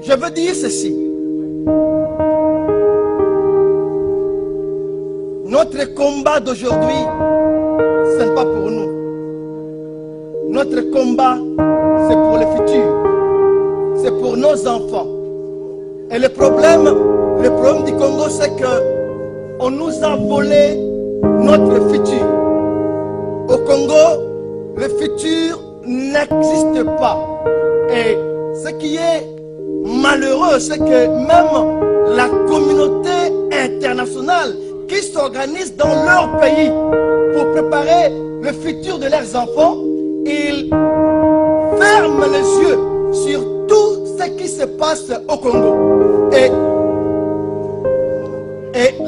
Je veux dire ceci. Notre combat d'aujourd'hui, ce n'est pas pour nous. Notre combat, c'est pour le futur. C'est pour nos enfants. Et le problème du Congo, c'est qu'on nous a volé notre futur. Au Congo, le futur n'existe pas. Et ce qui est malheureux, c'est que même la communauté internationale qui s'organise dans leur pays pour préparer le futur de leurs enfants, ils ferment les yeux sur tout ce qui se passe au Congo. Et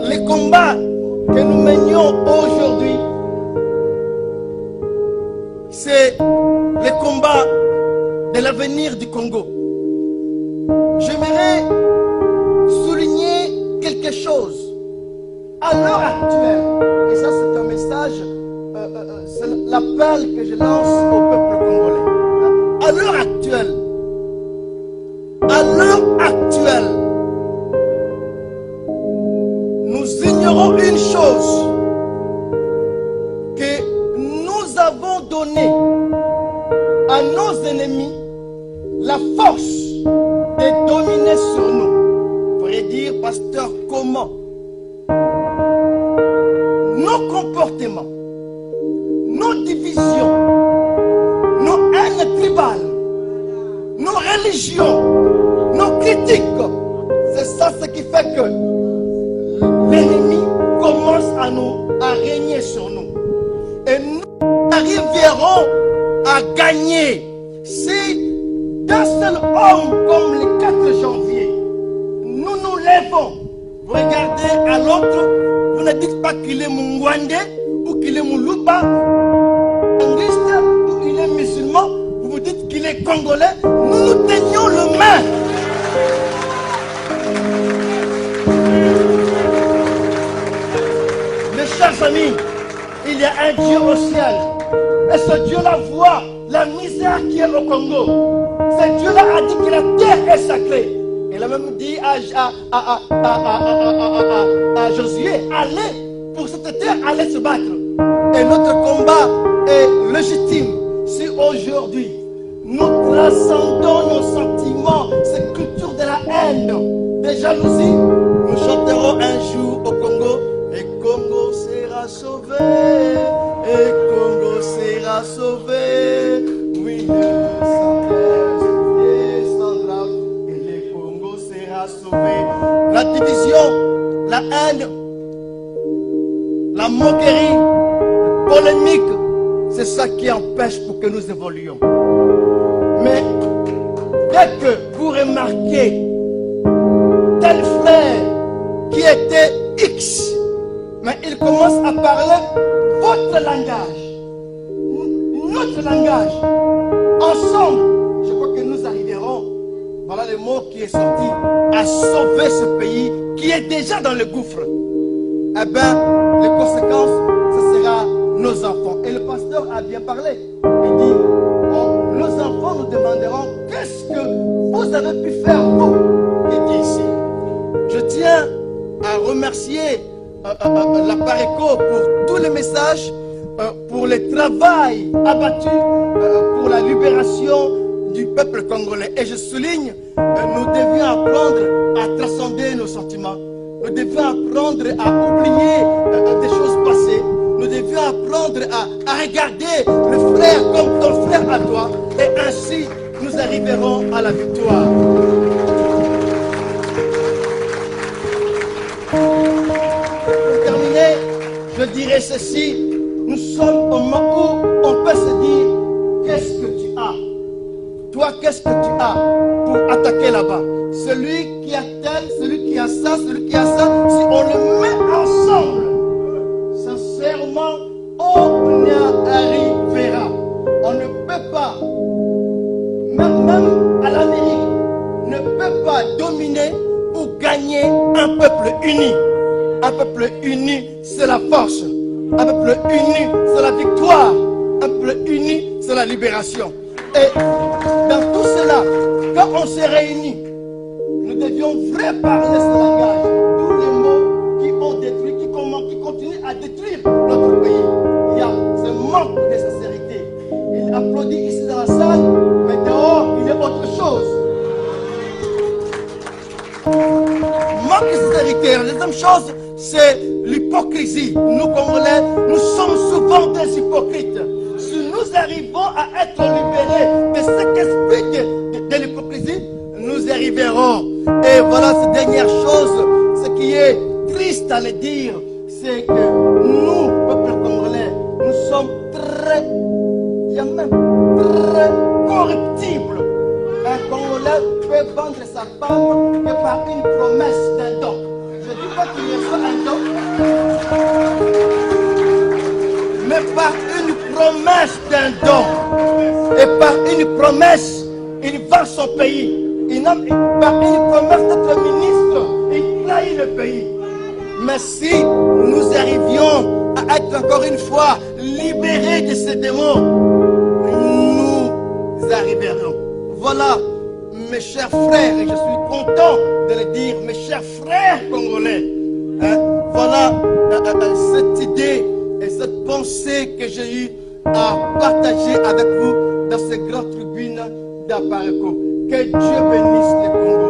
les combats que nous menions aujourd'hui, c'est le combat de l'avenir du Congo. J'aimerais souligner quelque chose. À l'heure actuelle, et ça c'est un message, c'est l'appel que je lance au peuple congolais. À l'heure actuelle, nous ignorons une chose, que nous avons donné à nos ennemis la force de dominer sur nous. Vous pourriez dire, pasteur, comment? Nos comportements, nos divisions, nos haines tribales, nos religions, nos critiques, c'est ça ce qui fait que l'ennemi commence à régner sur nous. Et nous arriverons à gagner si d'un seul homme comme le 4 janvier, nous nous levons. Vous regardez à l'autre, vous ne dites pas qu'il est Mungwande ou qu'il est Moulouba, ou qu'il est musulman, vous vous dites qu'il est congolais. Nous nous tenions le main. Mes chers amis, il y a un Dieu au ciel. Et ce Dieu-là voit la misère qui est au Congo. Ce Dieu-là a dit que la terre est sacrée. Il a même dit à Josué, allez pour cette terre, allez se battre. Et notre combat est légitime. Si aujourd'hui nous transcendons nos sentiments, cette culture de la haine, de jalousie, nous chanterons un jour au Congo, et Congo sera sauvé, et Congo sera sauvé. Oui, sauver. La division, la haine, la moquerie, la polémique, c'est ça qui empêche pour que nous évoluions. Mais dès que vous remarquez tel frère qui était X, mais il commence à parler votre langage, notre langage, ensemble, je crois que nous arriverons. Voilà le mot qui est sorti, à sauver ce pays qui est déjà dans le gouffre. Eh bien, les conséquences, ce sera nos enfants. Et le pasteur a bien parlé. Il dit, nos enfants nous demanderont, qu'est-ce que vous avez pu faire, vous? Il dit ici. Je tiens à remercier la Pareco pour tous les messages, pour le travail abattu, pour la libération du peuple congolais. Et je souligne, nous devions apprendre à transcender nos sentiments. Nous devions apprendre à oublier des choses passées. Nous devions apprendre à regarder le frère comme ton frère à toi. Et ainsi, nous arriverons à la victoire. Pour terminer, je dirais ceci. Nous sommes au moment où on peut se dire, qu'est-ce que tu as? Toi, qu'est-ce que tu as pour attaquer là-bas? Celui qui a tel, celui qui a ça, celui qui a ça, si on le met ensemble, sincèrement, on y arrivera. On ne peut pas, même à l'Amérique, ne peut pas dominer ou gagner un peuple uni. Un peuple uni, c'est la force. Un peuple uni, c'est la victoire. Un peuple uni, c'est la libération. Et dans tout cela, quand on se réunit, on devrait parler ce langage. Tous les mots qui ont détruit, qui continuent à détruire notre pays. Il y a ce manque de sincérité. Il applaudit ici dans la salle, mais dehors, il est autre chose. Manque de sincérité. La deuxième chose, c'est l'hypocrisie. Nous, Congolais, nous sommes souvent des hypocrites. Si nous arrivons à être libérés de cet esprit de l'hypocrisie, nous arriverons. Et voilà cette dernière chose, ce qui est triste à le dire, c'est que nous, peuple congolais, nous sommes très, il y a même très corruptibles. Un Congolais peut vendre sa femme que par une promesse d'un don. Je ne dis pas qu'il y a un don, mais par une promesse d'un don. Et par une promesse, il vend son pays. Par une promesse d'être ministre, il trahit le pays. Mais si nous arrivions à être encore une fois libérés de ces démons, nous arriverons. Voilà, mes chers frères, et je suis content de le dire, mes chers frères congolais, voilà cette idée et cette pensée que j'ai eu à partager avec vous dans ces grandes tribunes d'Apareko. Que Dieu bénisse les Congolais.